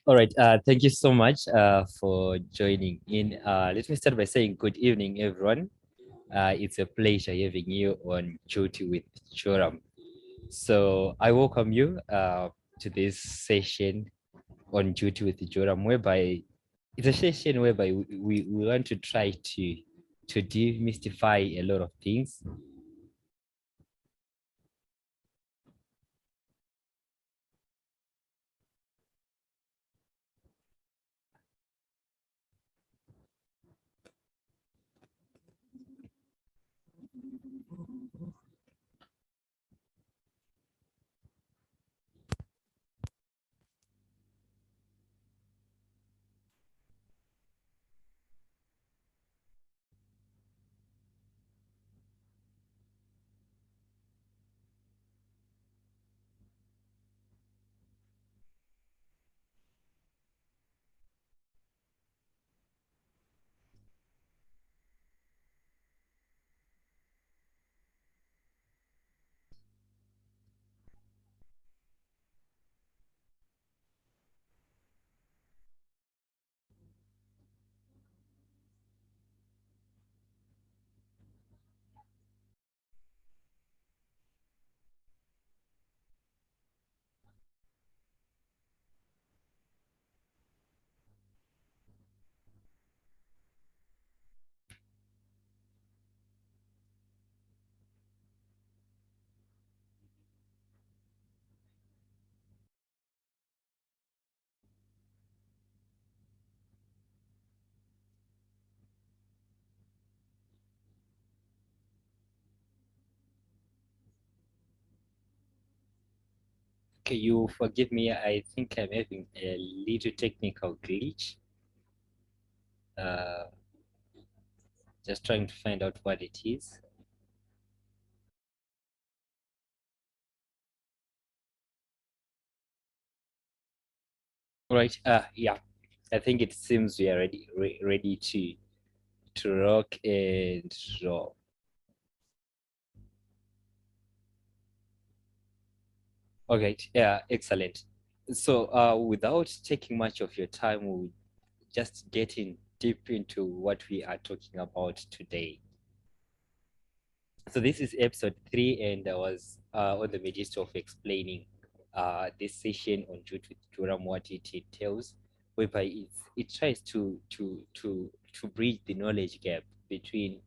All right. Thank you so much for joining in. Let me start by saying good evening, everyone. It's a pleasure having you on Duty with Joram. So I welcome you to this session on Duty with Joram, whereby it's a session whereby we want to try to demystify a lot of things. Okay, you forgive me. I think I'm having a little technical glitch. Uh, just trying to find out what it is. All right. Yeah. I think it seems we are ready to rock and roll. Okay. Yeah. Excellent. So, without taking much of your time, we'll just get in deep into what we are talking about today. So this is episode 3, and I was on the midst of explaining this session on Jute with Joram, what it entails, whereby it tries to bridge the knowledge gap between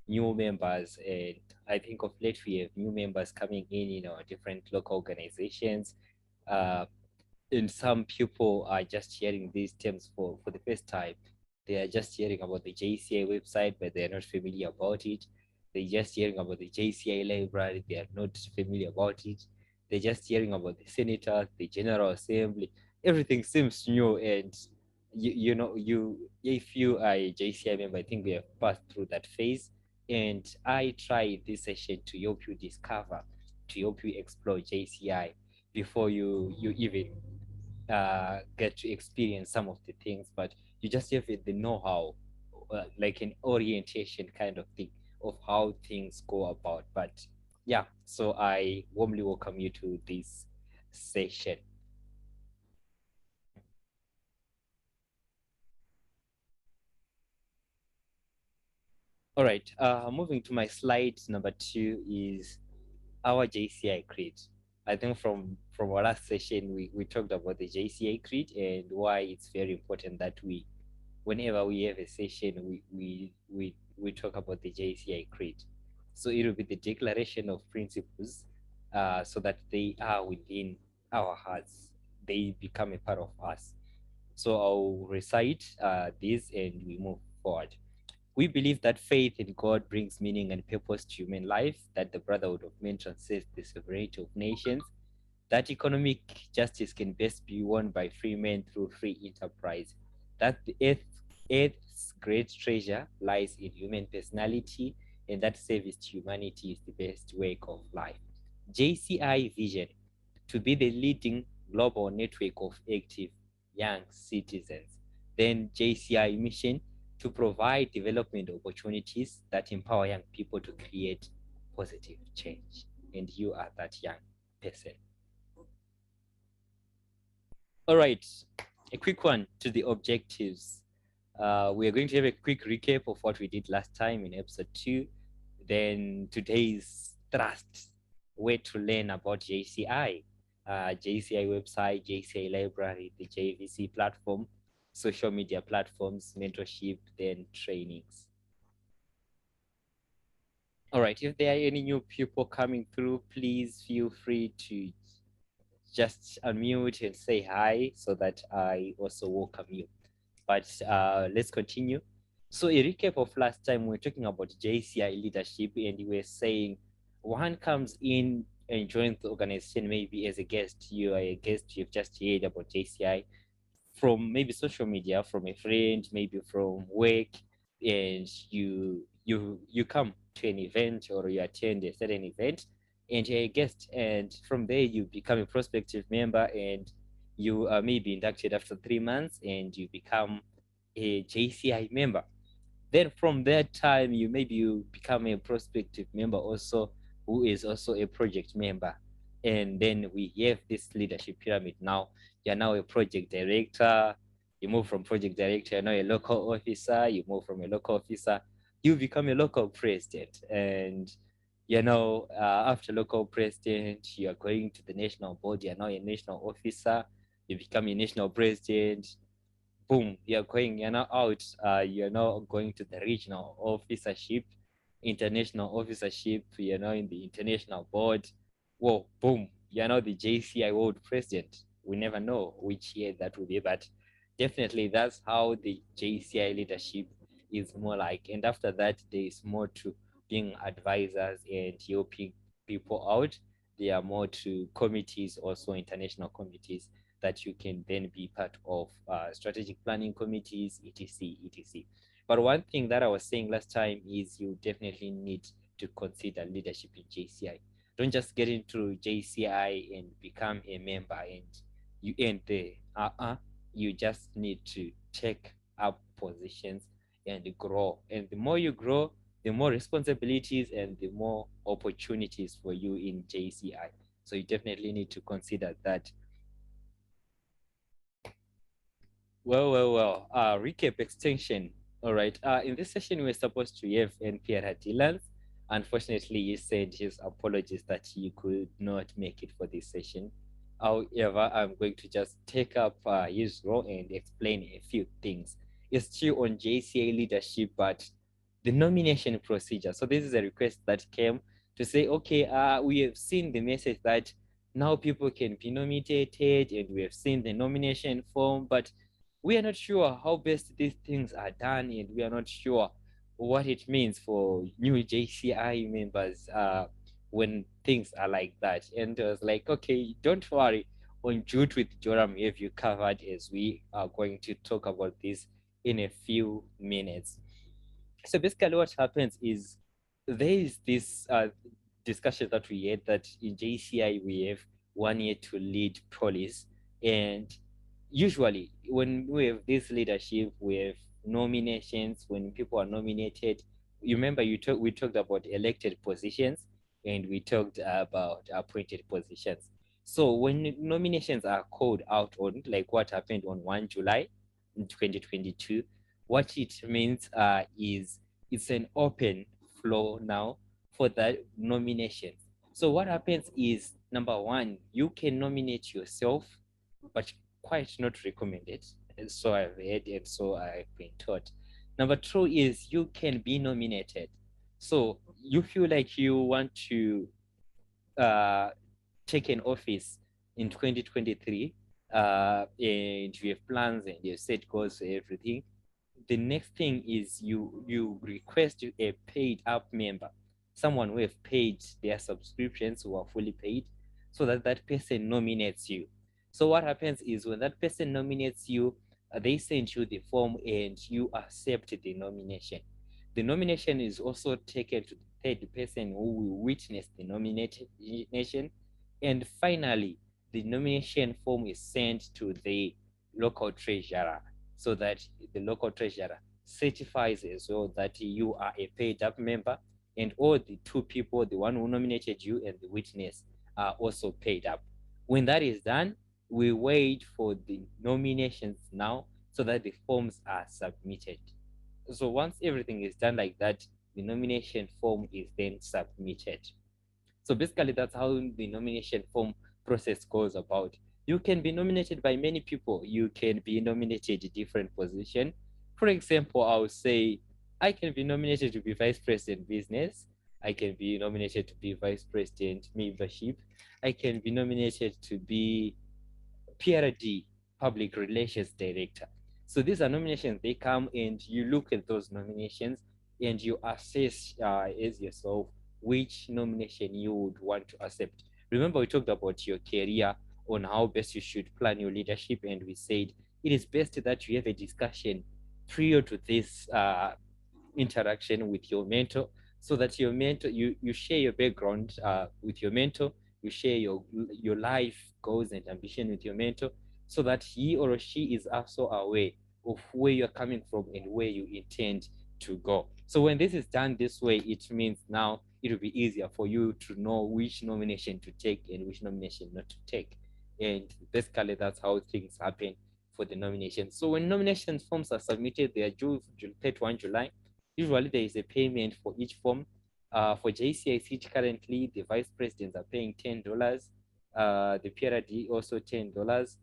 new members, and I think of late we have new members coming in our different local organizations. Uh, and some people are just hearing these terms for the first time. They are just hearing about the JCI website, but they are not familiar about it. They're just hearing about the JCI library, they are not familiar about it. They're just hearing about the senators, the General Assembly. Everything seems new, and if you are a JCI member, I think we have passed through that phase. And I try this session to help you discover, to help you explore JCI before you even get to experience some of the things, but you just have the know-how, like an orientation kind of thing of how things go about. But yeah, so I warmly welcome you to this session. All right, moving to my slide number 2 is our JCI creed. I think from our last session, we talked about the JCI creed and why it's very important that whenever we have a session, we talk about the JCI creed. So it will be the declaration of principles, so that they are within our hearts. They become a part of us. So I'll recite this and we move forward. We believe that faith in God brings meaning and purpose to human life, that the brotherhood of men transcends the sovereignty of nations, that economic justice can best be won by free men through free enterprise, that the earth's great treasure lies in human personality, and that service to humanity is the best work of life. JCI vision: to be the leading global network of active young citizens. Then JCI mission: to provide development opportunities that empower young people to create positive change. And you are that young person. All right, a quick one to the objectives. We are going to have a quick recap of what we did last time in episode 2. Then today's thrust, where to learn about JCI, JCI website, JCI library, the JVC platform, social media platforms, mentorship, then trainings. All right, if there are any new people coming through, please feel free to just unmute and say hi so that I also welcome you. But let's continue. So a recap of last time, we were talking about JCI leadership, and we were saying one comes in and joins the organization maybe as a guest. You are a guest, you've just heard about JCI from maybe social media, from a friend, maybe from work, and you come to an event or you attend a certain event and you're a guest, and from there you become a prospective member, and you are maybe inducted after 3 months and you become a JCI member. Then from that time, you become a prospective member also, who is also a project member. And then we have this leadership pyramid now. You're now a project director. You move from project director, you're now a local officer. You move from a local officer, you become a local president. And after local president, you are going to the national board. You're now a national officer. You become a national president. Boom, you're now out, you're now going to the regional officership, international officership, you're now in the international board. Whoa, boom, you're now the JCI world president. We never know which year that will be, but definitely that's how the JCI leadership is more like. And after that, there is more to being advisors and helping people out. There are more to committees, also international committees that you can then be part of, strategic planning committees, etc., etc. But one thing that I was saying last time is you definitely need to consider leadership in JCI. Don't just get into JCI and become a member and you end there. You just need to take up positions and grow. And the more you grow, the more responsibilities and the more opportunities for you in JCI. So you definitely need to consider that. Well. Recap extension. All right. In this session, we're supposed to have NPR Dylan. Unfortunately, he said his apologies that he could not make it for this session. However, I'm going to just take up his role and explain a few things. It's still on JCA leadership, but the nomination procedure. So this is a request that came to say, okay, we have seen the message that now people can be nominated, and we have seen the nomination form, but we are not sure how best these things are done, and we are not sure what it means for new JCI members when things are like that. And I was like, okay, don't worry. On Jute with Joram, we have you covered, as we are going to talk about this in a few minutes. So basically, what happens is there is this discussion that we had that in JCI we have 1 year to lead police, and usually when we have this leadership, we have nominations. When people are nominated, you remember we talked about elected positions and we talked about appointed positions. So when nominations are called out on, like what happened on 1 July in 2022, what it means is it's an open floor now for the nomination. So what happens is, number one, you can nominate yourself, but quite not recommended. And so I've heard and so I've been taught. Number two is you can be nominated. So you feel like you want to take an office in 2023, and you have plans and you have set goals for everything. the next thing is you request a paid app member, someone who have paid their subscriptions, who are fully paid, so that that person nominates you. So what happens is when that person nominates you, they send you the form and you accept the nomination. The nomination is also taken to the third person who will witness the nomination. And finally, the nomination form is sent to the local treasurer, so that the local treasurer certifies as well that you are a paid up member, and all the two people, the one who nominated you and the witness, are also paid up. When that is done, we wait for the nominations now so that the forms are submitted. So once everything is done like that, the nomination form is then submitted. So basically, that's how the nomination form process goes about. You can be nominated by many people. You can be nominated in different position. For example, I would say I can be nominated to be vice president business. I can be nominated to be vice president membership. I can be nominated to be PRD, Public Relations Director. So these are nominations. They come and you look at those nominations and you assess as yourself which nomination you would want to accept. Remember, we talked about your career, on how best you should plan your leadership, and we said it is best that you have a discussion prior to this interaction with your mentor, so that your mentor, you share your background with your mentor, you share your life goals and ambition with your mentor, so that he or she is also aware of where you're coming from and where you intend to go. So when this is done this way, it means now it will be easier for you to know which nomination to take and which nomination not to take. And basically, that's how things happen for the nomination. So when nomination forms are submitted, they are due 31 July. Usually there is a payment for each form. For JCI seat currently, the vice presidents are paying $10. The PRD also $10.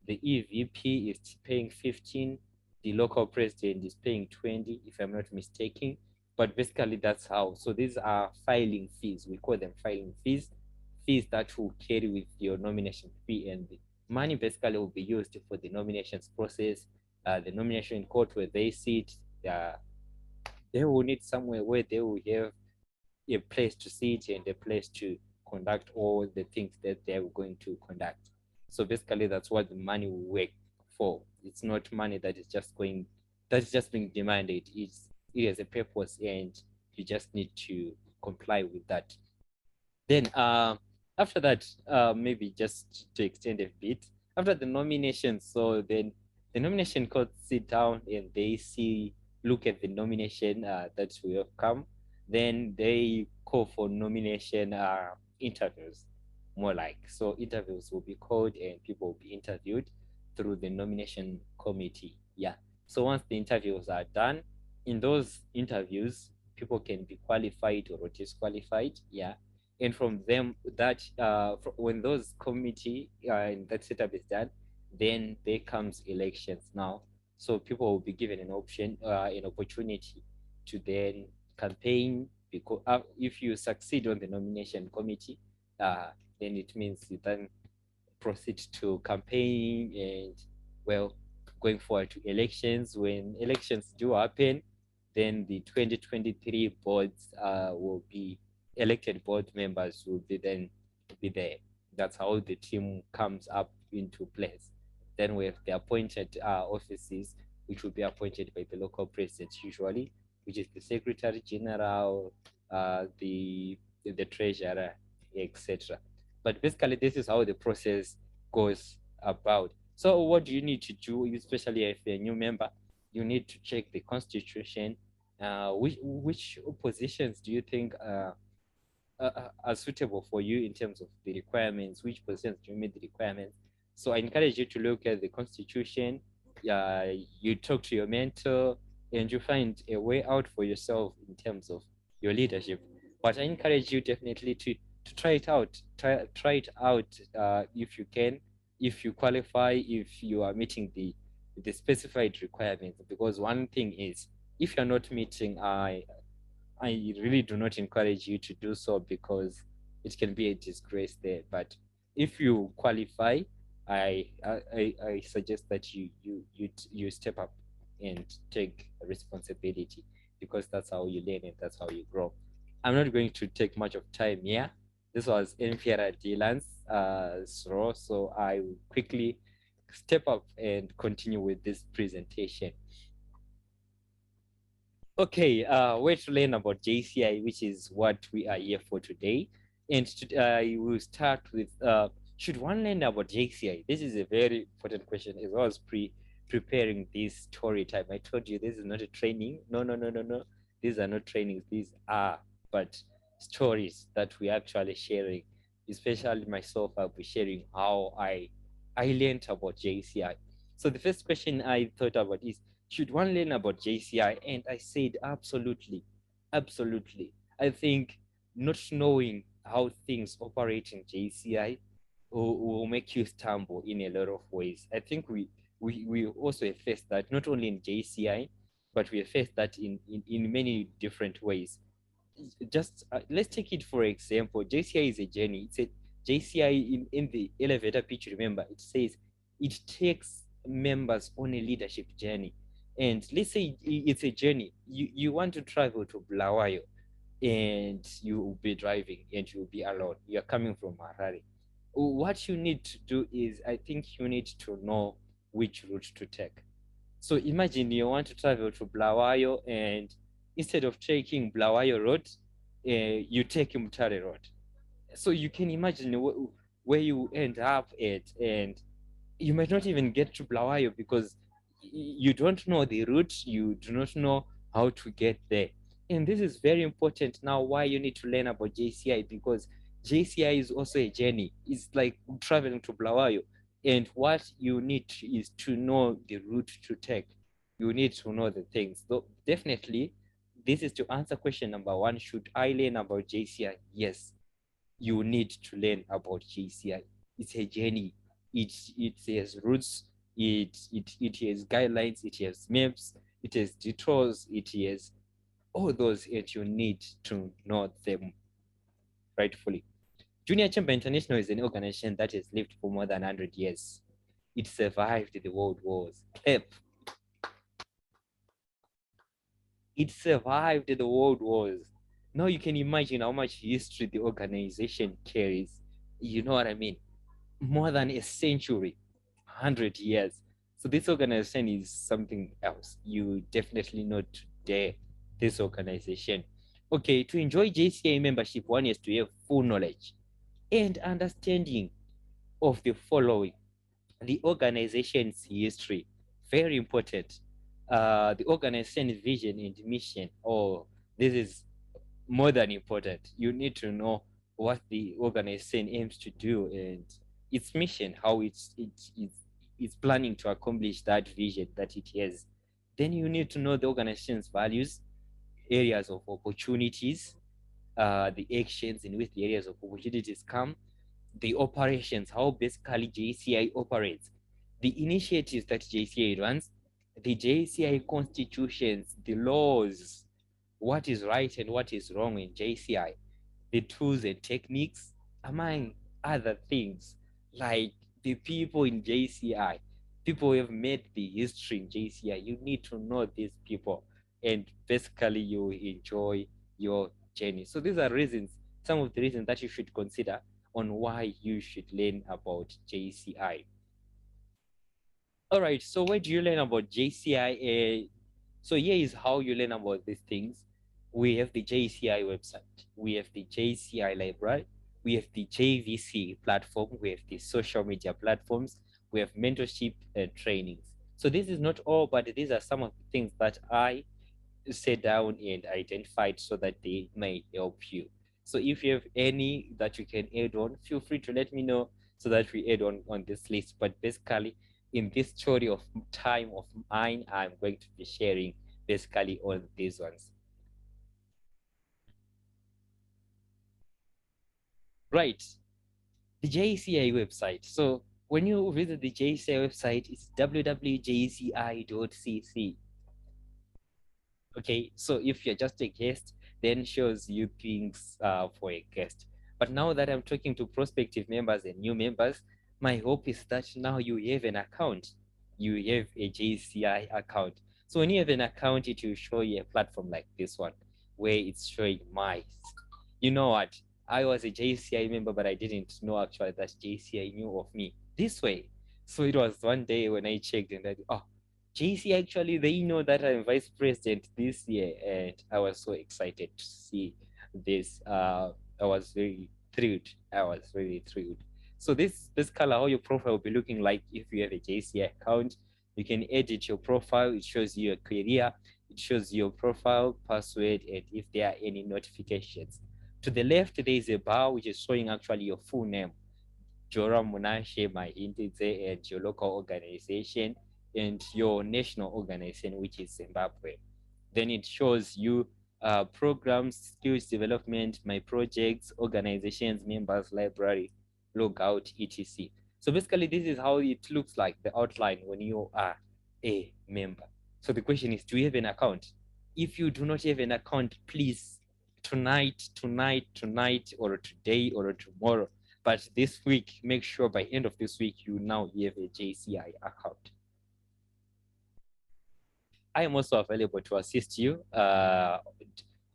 The EVP is paying 15. The local president is paying 20, if I'm not mistaken. But basically that's how. So these are filing fees. We call them filing fees. Fees that will carry with your nomination fee, and the money basically will be used for the nominations process, the nomination court where they sit. They will need somewhere where they will have a place to sit and a place to conduct all the things that they're going to conduct. So basically, that's what the money will work for. It's not money that is just going, that's just being demanded. It has a purpose, and you just need to comply with that. Then after that, maybe just to extend a bit, after the nomination, so then the nomination court sit down and they look at the nomination that we have come. Then they call for nomination interviews, more like. So interviews will be called and people will be interviewed through the nomination committee. Yeah. So once the interviews are done, in those interviews, people can be qualified or disqualified. Yeah. And from them, that when those committee and that setup is done, then there comes elections now. So people will be given an option, an opportunity to then campaign. Because if you succeed on the nomination committee, then it means you then proceed to campaign and, well, going forward to elections. When elections do happen, then the 2023 boards will be elected, board members will be then be there. That's how the team comes up into place. Then we have the appointed offices, which will be appointed by the local president usually, which is the secretary general, the treasurer, etc. But basically, this is how the process goes about. So what do you need to do, especially if you're a new member? You need to check the constitution. Which positions do you think are suitable for you in terms of the requirements? Which positions do you meet the requirements? So I encourage you to look at the constitution. You talk to your mentor, and you find a way out for yourself in terms of your leadership. But I encourage you definitely to try it out. Try it out if you can, if you qualify, if you are meeting the specified requirements. Because one thing is, if you're not meeting, I really do not encourage you to do so, because it can be a disgrace there. But if you qualify, I suggest that you step up and take responsibility, because that's how you learn and that's how you grow. I'm not going to take much of time here. This was Enfiera Dylan's throw, so I will quickly step up and continue with this presentation. Okay, where to learn about JCI, which is what we are here for today. And I will start with should one learn about JCI? This is a very important question. As I was preparing this story time, I told you this is not a training. No, no, no, no, no. These are not trainings. These are but stories that we are actually sharing. Especially myself, I'll be sharing how I learned about JCI. So the first question I thought about is, should one learn about JCI? And I said, absolutely, absolutely. I think not knowing how things operate in JCI will make you stumble in a lot of ways. I think we also face that not only in JCI, but we face that in many different ways. Just let's take it for example. JCI is a journey. It's a JCI in the elevator pitch. Remember, it says it takes members on a leadership journey. And let's say it's a journey. You want to travel to Bulawayo, and you will be driving and you'll be alone. You're coming from Harare. What you need to do is, I think you need to know which route to take. So imagine you want to travel to Bulawayo, and instead of taking Bulawayo Road, you take Mutare Road. So you can imagine where you end up at, and you might not even get to Bulawayo because you don't know the route, you do not know how to get there. And this is very important now why you need to learn about JCI, because JCI is also a journey. It's like traveling to Bulawayo. And what you need is to know the route to take. You need to know the things. So definitely, this is to answer question number one. Should I learn about JCI? Yes, you need to learn about JCI. It's a journey. It has routes, it has guidelines, it has maps, it has detours, it has all those, and you need to know them rightfully. Junior Chamber International is an organization that has lived for more than 100 years. It survived the world wars. It survived the world wars. Now you can imagine how much history the organization carries. You know what I mean? More than a century, 100 years. So this organization is something else. You definitely know today this organization. Okay, to enjoy JCA membership, one is to have full knowledge and understanding of the following: the organization's history, very important. The organization's vision and mission. Oh, this is more than important. You need to know what the organization aims to do and its mission, how it's planning to accomplish that vision that it has. Then you need to know the organization's values, areas of opportunities, the actions in which the areas of opportunities come, the operations, how basically JCI operates, the initiatives that JCI runs, the JCI constitutions, the laws, what is right and what is wrong in JCI, the tools and techniques, among other things, like the people in JCI, people who have made the history in JCI. You need to know these people, and basically you enjoy your journey. So these are reasons, some of the reasons that you should consider on why you should learn about JCI. All right, so where do you learn about JCI? So here is how you learn about these things. We have the JCI website, we have the JCI library, we have the JVC platform, we have the social media platforms, we have mentorship and trainings. So this is not all, but these are some of the things that I sat down and identified so that they may help you. So if you have any that you can add on, feel free to let me know so that we add on this list. But basically, in this story of time of mine, I'm going to be sharing basically on these ones. Right, the JCI website. So when you visit the JCI website, it's www.jci.cc. Okay, so if you're just a guest, then shows you things for a guest. But now that I'm talking to prospective members and new members, my hope is that now you have an account. You have a JCI account. So when you have an account, it will show you a platform like this one, where it's showing my. You know what? I was a JCI member, but I didn't know actually that JCI knew of me this way. So it was one day when I checked and I, oh, JCI actually, they know that I'm vice president this year. And I was so excited to see this. I was very thrilled. I was really thrilled. So this color, how your profile will be looking like if you have a JCI account. You can edit your profile. It shows you your career. It shows your profile, password, and if there are any notifications. To the left, there is a bar which is showing actually your full name, Joram Munashe, my Indize, and your local organization, and your national organization, which is Zimbabwe. Then it shows you programs, skills development, my projects, organizations, members, library, logout, etc. So basically, this is how it looks like, the outline when you are a member. So the question is, do you have an account? If you do not have an account, please, tonight, or today, or tomorrow, but this week, make sure by end of this week, you now have a JCI account. I am also available to assist you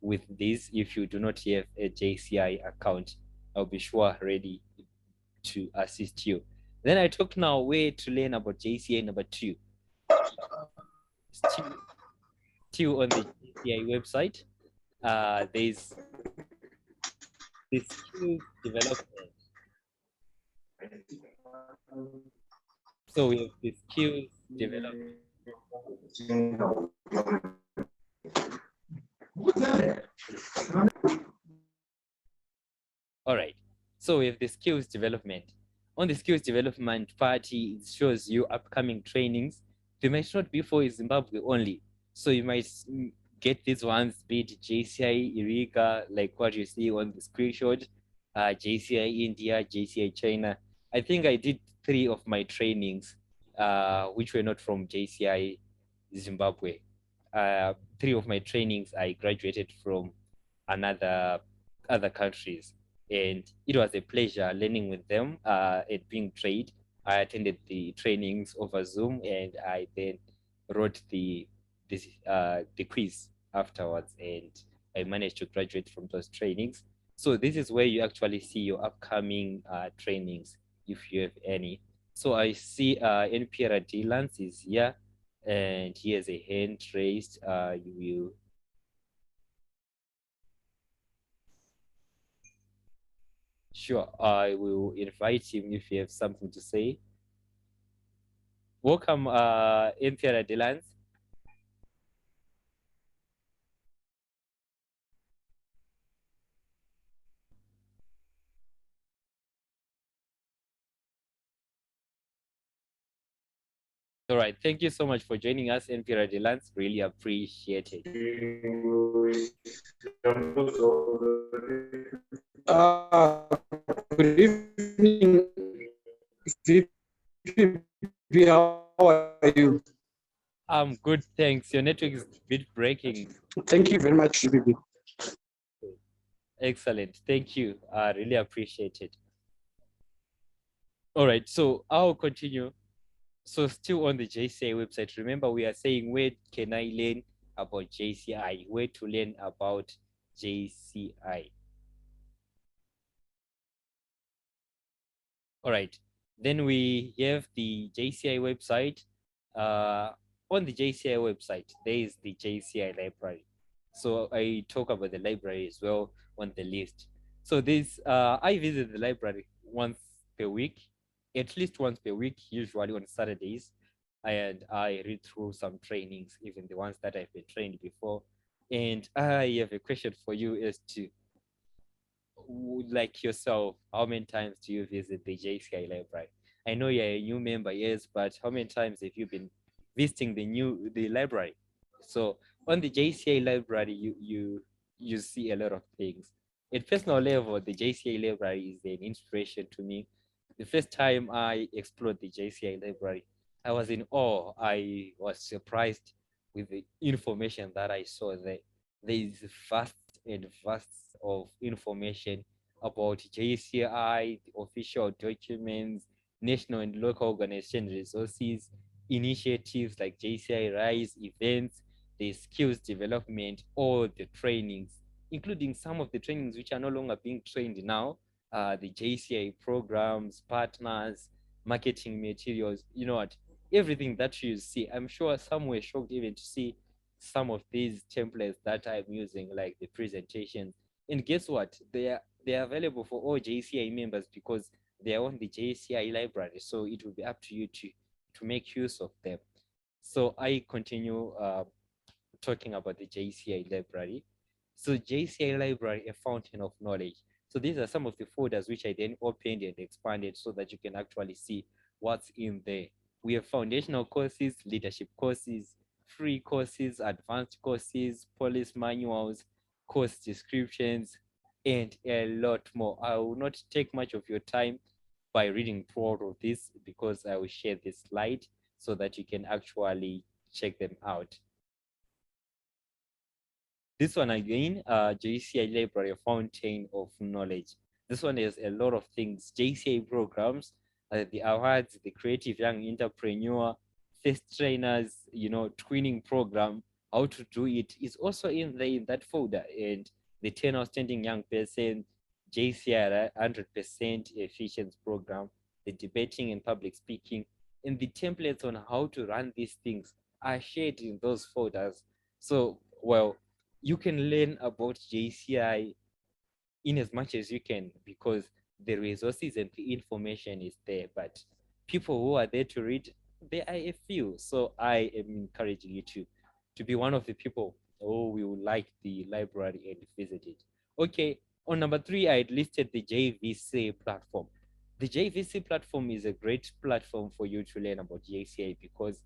with this. If you do not have a JCI account, I'll be sure ready to assist you. Then I talk now where to learn about JCI number 2. Still on the JCI website, there's the skills development. So we have the skills development. All right. So we have the skills development. On the skills development party, it shows you upcoming trainings. They might not be for Zimbabwe only. So you might get these ones, be it JCI Eureka, like what you see on the screenshot, JCI India, JCI China. I think I did 3 of my trainings, which were not from JCI Zimbabwe. 3 of my trainings I graduated from other countries, and it was a pleasure learning with them and being trained. I attended the trainings over Zoom, and I then wrote the quiz afterwards, and I managed to graduate from those trainings. So this is where you actually see your upcoming trainings, if you have any. So I see NPR Dylan's is here, and he has a hand raised. You will. Sure, I will invite him if you have something to say. Welcome, NPR Dylan's. All right, thank you so much for joining us, NPR Dylan's. Really appreciate it. Good evening, VP. How are you? I'm good, thanks. Your network is a bit breaking. Thank you very much, VP. Excellent, thank you. I really appreciate it. All right, so I'll continue. So still on the JCI website, remember we are saying, where can I learn about JCI? Where to learn about JCI? All right, then we have the JCI website. On the JCI website, there is the JCI library. So I talk about the library as well on the list. So this, I visit the library once per week, at least once per week, usually on Saturdays. And I read through some trainings, even the ones that I've been trained before. And I have a question for you as to, like yourself, how many times do you visit the JCI library? I know you're a new member, yes, but how many times have you been visiting the library? So on the JCI library, you see a lot of things. At personal level, the JCI library is an inspiration to me. The first time I explored the JCI library, I was in awe. I was surprised with the information that I saw there. There is vast and vast of information about JCI, the official documents, national and local organization resources, initiatives like JCI Rise events, the skills development, or the trainings, including some of the trainings which are no longer being trained now, the JCI programs, partners, marketing materials, you know what, everything that you see. I'm sure some were shocked even to see some of these templates that I'm using, like the presentations. And guess what? They are available for all JCI members because they are on the JCI library. So it will be up to you to make use of them. So I continue talking about the JCI library. So JCI library, a fountain of knowledge. So these are some of the folders which I then opened and expanded so that you can actually see what's in there. We have foundational courses, leadership courses, free courses, advanced courses, policy manuals, course descriptions, and a lot more. I will not take much of your time by reading through all of this because I will share this slide so that you can actually check them out. This one again, JCI Library, a fountain of knowledge. This one has a lot of things. JCI programs, the awards, the creative young entrepreneur, first trainers, twinning program, how to do it is also in there in that folder. And the 10 outstanding young person, JCI 100% efficiency program, the debating and public speaking, and the templates on how to run these things are shared in those folders. So, well, you can learn about JCI in as much as you can because the resources and the information is there. But people who are there to read, there are a few. So I am encouraging you to be one of the people who will like the library and visit it. Okay, on number 3, I had listed the JVC platform. The JVC platform is a great platform for you to learn about JCI because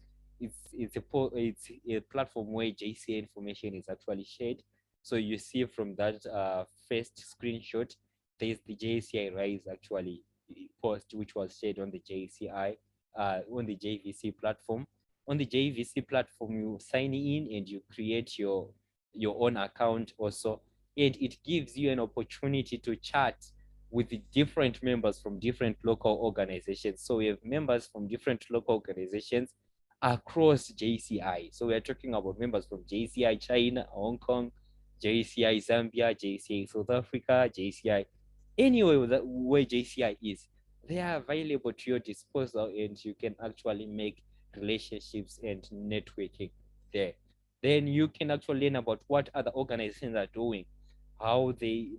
it's a platform where JCI information is actually shared. So you see from that first screenshot, there's the JCI Rise actually post, which was shared on the JCI, on the JVC platform. On the JVC platform, you sign in and you create your own account also. And it gives you an opportunity to chat with the different members from different local organizations. So we have members from different local organizations across JCI. So we are talking about members from JCI China, Hong Kong, JCI Zambia, JCI South Africa, JCI, anywhere where JCI is, they are available to your disposal and you can actually make relationships and networking there. Then you can actually learn about what other organizations are doing, how they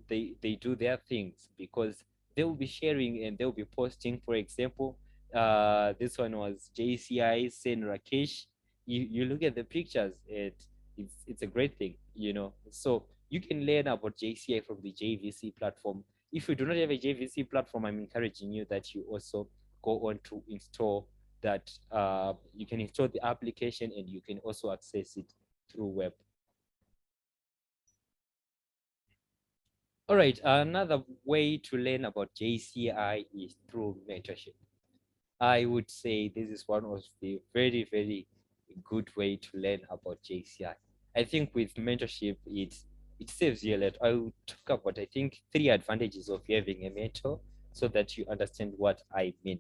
do their things, because they will be sharing and they'll be posting. For example, this one was JCI Sen Rakesh. You look at the pictures, it's a great thing, So you can learn about JCI from the JVC platform. If you do not have a JVC platform, I'm encouraging you that you also go on to install that. You can install the application and you can also access it through web. All right, another way to learn about JCI is through mentorship. I would say this is one of the very, very good way to learn about JCI. I think with mentorship, it saves you a lot. I will talk about, I think, 3 advantages of having a mentor so that you understand what I mean.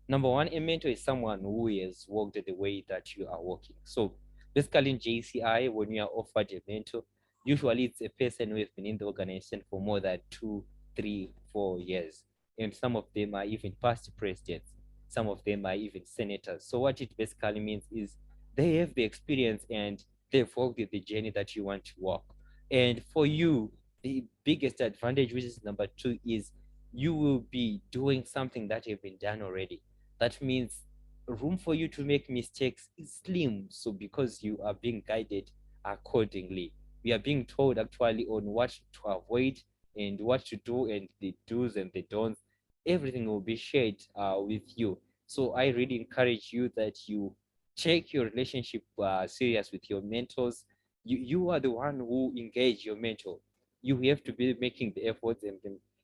Number 1, a mentor is someone who has walked the way that you are walking. So basically in JCI, when you are offered a mentor, usually it's a person who has been in the organization for more than 2, 3, 4 years. And some of them are even past presidents. Some of them are even senators. So what it basically means is they have the experience and they've walked the journey that you want to walk. And for you, the biggest advantage, which is number 2, is you will be doing something that have been done already. That means room for you to make mistakes is slim. So because you are being guided accordingly, we are being told actually on what to avoid and what to do and the do's and the don'ts. Everything will be shared with you. So I really encourage you that you take your relationship serious with your mentors. You are the one who engage your mentor. You have to be making the efforts,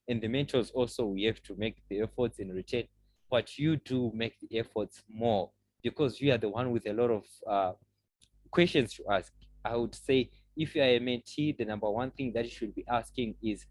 and the mentors also we have to make the efforts in return. But you do make the efforts more because you are the one with a lot of questions to ask. I would say if you are a mentee, the number 1 thing that you should be asking is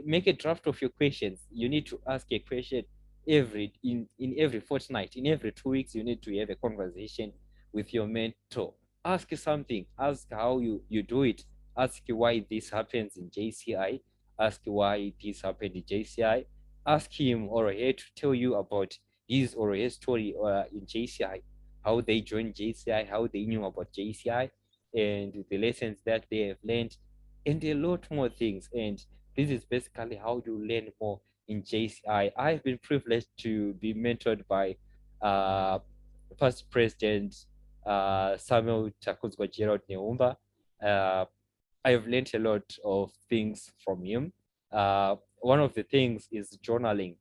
make a draft of your questions. You need to ask a question in every fortnight, in every 2 weeks, you need to have a conversation with your mentor. Ask something, ask how you do it, ask why this happens in JCI, ask why this happened in JCI, ask him or her to tell you about his or her story in JCI, how they joined JCI, how they knew about JCI, and the lessons that they have learned, and a lot more things. And this is basically how you learn more in JCI. I've been privileged to be mentored by uh, past President Samuel Takuzwa Gerald Neumba. Uh, I have learned a lot of things from him. One of the things is journaling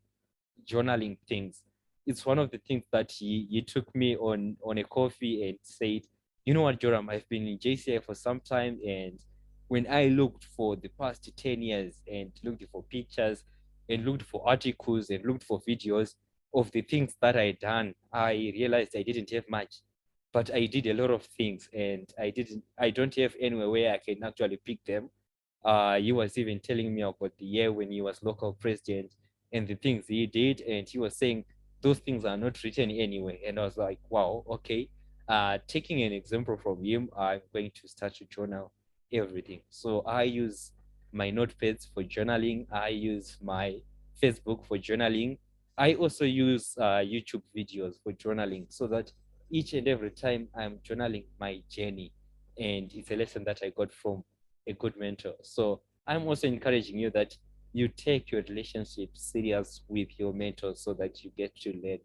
things. It's one of the things that he took me on a coffee and said, you know what, Joram, I've been in JCI for some time, and when I looked for the past 10 years and looked for pictures and looked for articles and looked for videos of the things that I done, I realized I didn't have much. But I did a lot of things, and I don't have anywhere where I can actually pick them. He was even telling me about the year when he was local president and the things he did, and he was saying those things are not written anywhere. And I was like, wow, okay. Taking an example from him, I'm going to start to journal everything. So I use my notepads for journaling. I use my Facebook for journaling. I also use YouTube videos for journaling, so that each and every time I'm journaling my journey. And it's a lesson that I got from a good mentor. So I'm also encouraging you that you take your relationship serious with your mentor, so that you get to learn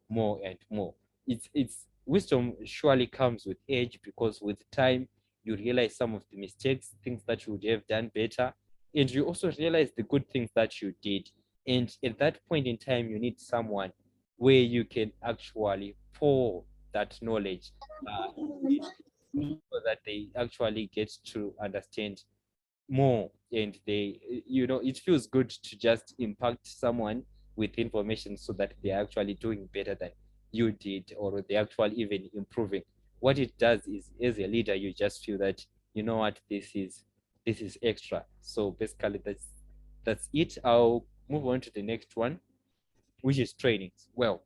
more and more. It's wisdom surely comes with age, because with time you realize some of the mistakes, things that you would have done better, and you also realize the good things that you did. And at that point in time, you need someone where you can actually pour that knowledge so that they actually get to understand more. And they, it feels good to just impact someone with information, so that they're actually doing better than you did, or they actually even improving. What it does is, as a leader, you just feel that, you know what, this is extra. So basically that's it. I'll move on to the next one, which is trainings. Well,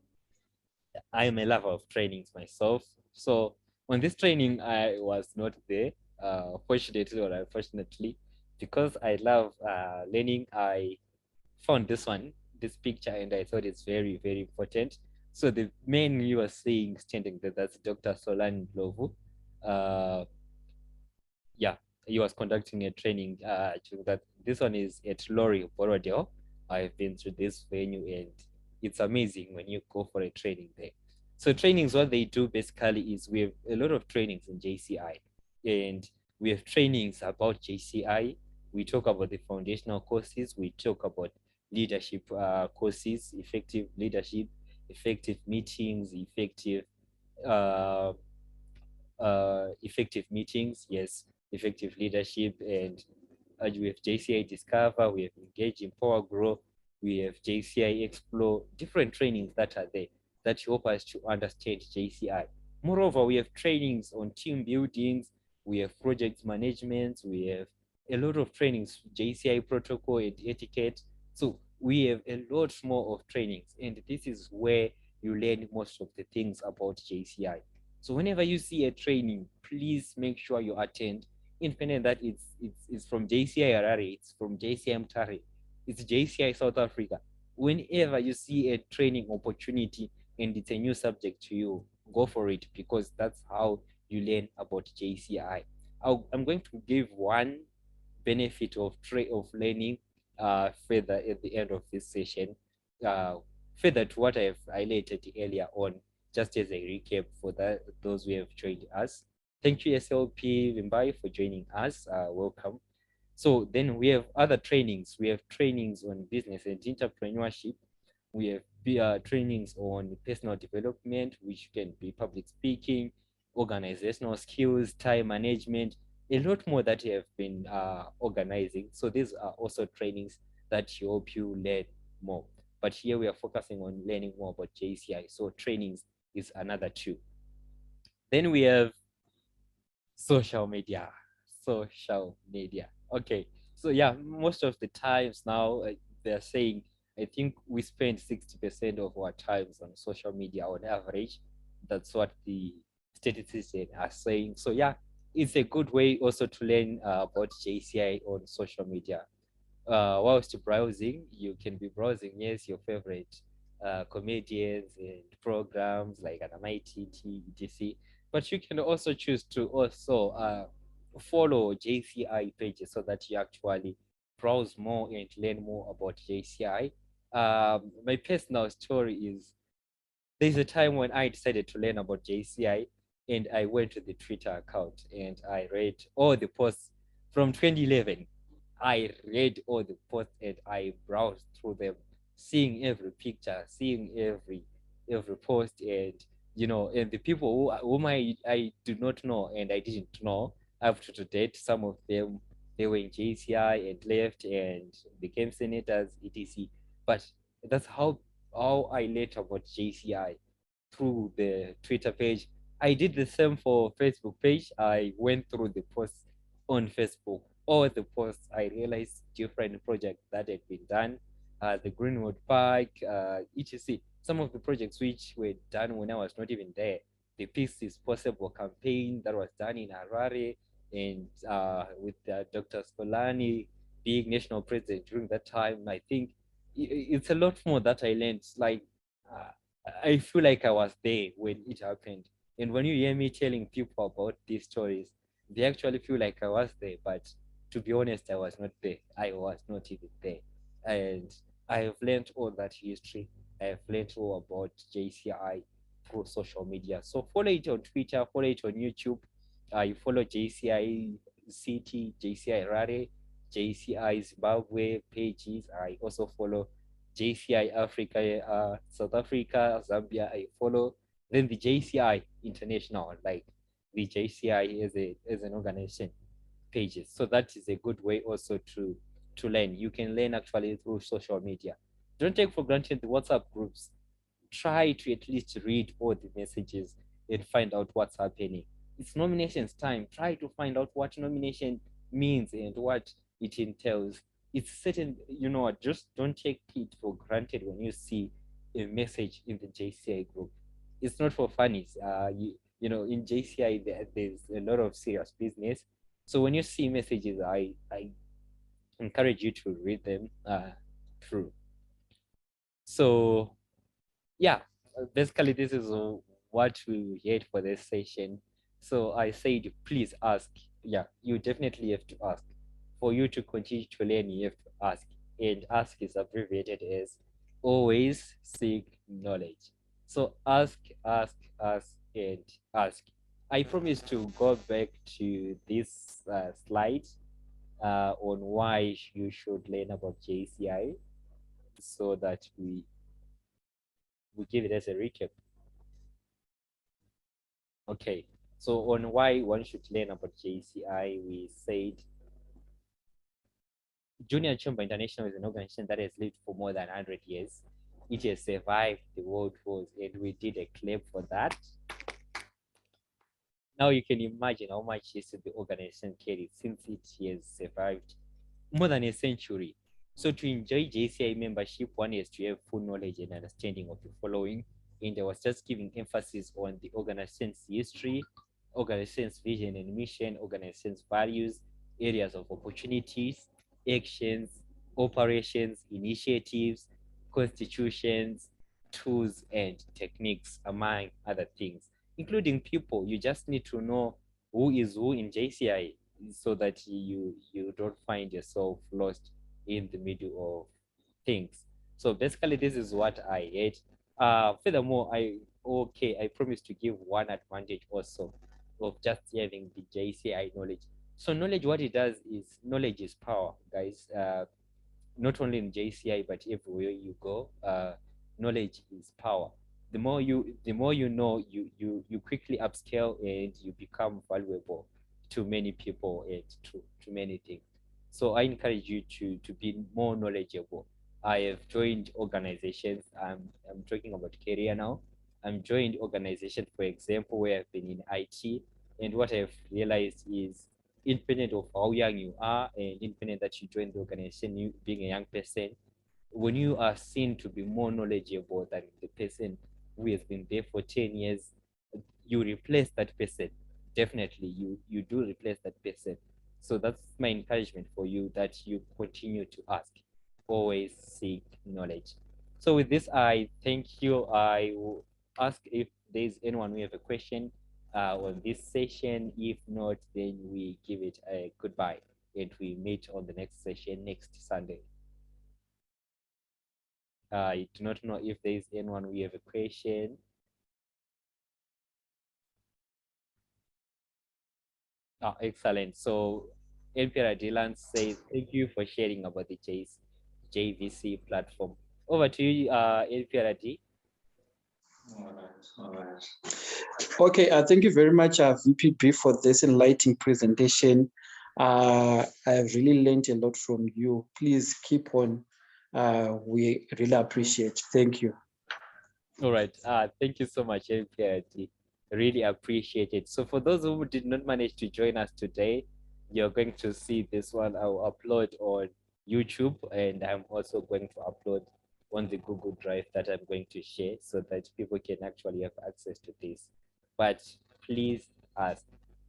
I am a lover of trainings myself. So on this training, I was not there, fortunately or unfortunately, because I love learning. I found this picture, and I thought it's very, very important. So the man you were seeing standing there, that's Dr. Solan Lovu. Uh, yeah, he was conducting a training. That this one is at Lorry Borodale. I've been to this venue, and it's amazing when you go for a training there. So trainings, what they do basically is, we have a lot of trainings in JCI, and we have trainings about JCI. We talk about the foundational courses. We talk about leadership courses, effective leadership, effective meetings, uh, effective meetings, yes, effective leadership. And we have JCI Discover, we have Engage, Empower, Grow, we have JCI Explore, different trainings that are there that help us to understand JCI. Moreover, we have trainings on team buildings, we have project management, we have a lot of trainings, JCI protocol and etiquette. So we have a lot more of trainings, and this is where you learn most of the things about JCI. So whenever you see a training, please make sure you attend. Independent that it's from JCI Harare, it's from JCI Mtare, it's JCI South Africa. Whenever you see a training opportunity and it's a new subject to you, go for it, because that's how you learn about JCI. I'm going to give one benefit of learning further at the end of this session, uh, further to what I've highlighted earlier on, just as a recap for those who have joined us. Thank you, SLP Vimbai, for joining us. Welcome. So then we have other trainings. We have trainings on business and entrepreneurship. We have trainings on personal development, which can be public speaking, organizational skills, time management, a lot more that you have been organizing. So these are also trainings that help you learn more. But here we are focusing on learning more about JCI. So trainings is another two. Then we have social media. Social media. Okay. So yeah, most of the times now they're saying I think we spend 60% of our times on social media on average. That's what the statistics are saying. So yeah, it's a good way also to learn about JCI on social media. Whilst browsing, you can be browsing, yes, your favorite comedians and programs like Anamaiti, etc. But you can also choose to also follow JCI pages so that you actually browse more and learn more about JCI. My personal story is there's a time when I decided to learn about JCI and I went to the Twitter account and I read all the posts from 2011. I read all the posts and I browsed through them, seeing every picture, seeing every post, and and the people whom I do not know and I didn't know up to date. Some of them they were in JCI and left and became senators, etc. But that's how I learned about JCI through the Twitter page. I did the same for Facebook page. I went through the posts on Facebook, all the posts. I realized different projects that had been done, the Greenwood Park, etc. Some of the projects which were done when I was not even there. The Peace is Possible campaign that was done in Harare and with Dr. Skolani being national president during that time. I think it's a lot more that I learned. Like uh, I feel like I was there when it happened. And when you hear me telling people about these stories, they actually feel like I was there. But to be honest, I was not there. I was not even there. And I have learned all that history. I have learned all about JCI through social media. So follow it on Twitter, follow it on YouTube. You follow JCI City, JCI Rare, JCI Zimbabwe pages. I also follow JCI Africa, South Africa, Zambia, I follow. Then the JCI International, like the JCI as an organization pages. So that is a good way also to learn. You can learn actually through social media. Don't take for granted the WhatsApp groups. Try to at least read all the messages and find out what's happening. It's nominations time. Try to find out what nomination means and what it entails. It's certain, what, just don't take it for granted when you see a message in the JCI group. It's not for funnies. In JCI, there's a lot of serious business. So when you see messages, I encourage you to read them through. So yeah, basically this is what we had for this session. So I said, please ask. Yeah, you definitely have to ask. For you to continue to learn, you have to ask. And ask is abbreviated as always seek knowledge. So ask, and ask. I promise to go back to this slide on why you should learn about JCI so that we give it as a recap. Okay, so on why one should learn about JCI, we said Junior Chamber International is an organization that has lived for more than 100 years. It has survived the world wars, and we did a clap for that. Now you can imagine how much history the organization carries since it has survived more than a century. So to enjoy JCI membership, one has to have full knowledge and understanding of the following. And I was just giving emphasis on the organization's history, organization's vision and mission, organization's values, areas of opportunities, actions, operations, initiatives, constitutions, tools, and techniques, among other things, including people. You just need to know who is who in JCI so that you don't find yourself lost in the middle of things. So basically, this is what I hate. Furthermore, I promise to give one advantage also of just having the JCI knowledge. So knowledge, what it does is knowledge is power, guys. Not only in JCI but everywhere you go, knowledge is power. The more you know, you quickly upscale and you become valuable to many people and to many things. So I encourage you to be more knowledgeable. I have joined organizations. I'm talking about career now. I'm joined organizations, for example, where I've been in IT, and what I've realized is independent of how young you are and independent that you join the organization, you being a young person, when you are seen to be more knowledgeable than the person who has been there for 10 years, you replace that person. Definitely, you do replace that person. So that's my encouragement for you, that you continue to ask, always seek knowledge. So with this, I thank you. I will ask if there's anyone who have a question on this session. If not, then we give it a goodbye and we meet on the next session next Sunday. I do not know if there is anyone who have a question. Excellent. So NPR Dylan says, thank you for sharing about the JVC platform. Over to you, NPR. Okay, thank you very much, VPP, for this enlightening presentation. I've really learned a lot from you. Please keep on. We really appreciate. Thank you. All right. Thank you so much, NPRT. Really appreciate it. So for those who did not manage to join us today, you're going to see this one. I will upload on YouTube, and I'm also going to upload on the Google Drive that I'm going to share so that people can actually have access to this. But please ask.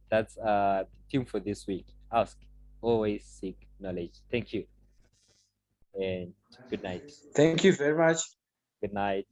That's the theme for this week. Ask. Always seek knowledge. Thank you and good night. Thank you very much. Good night.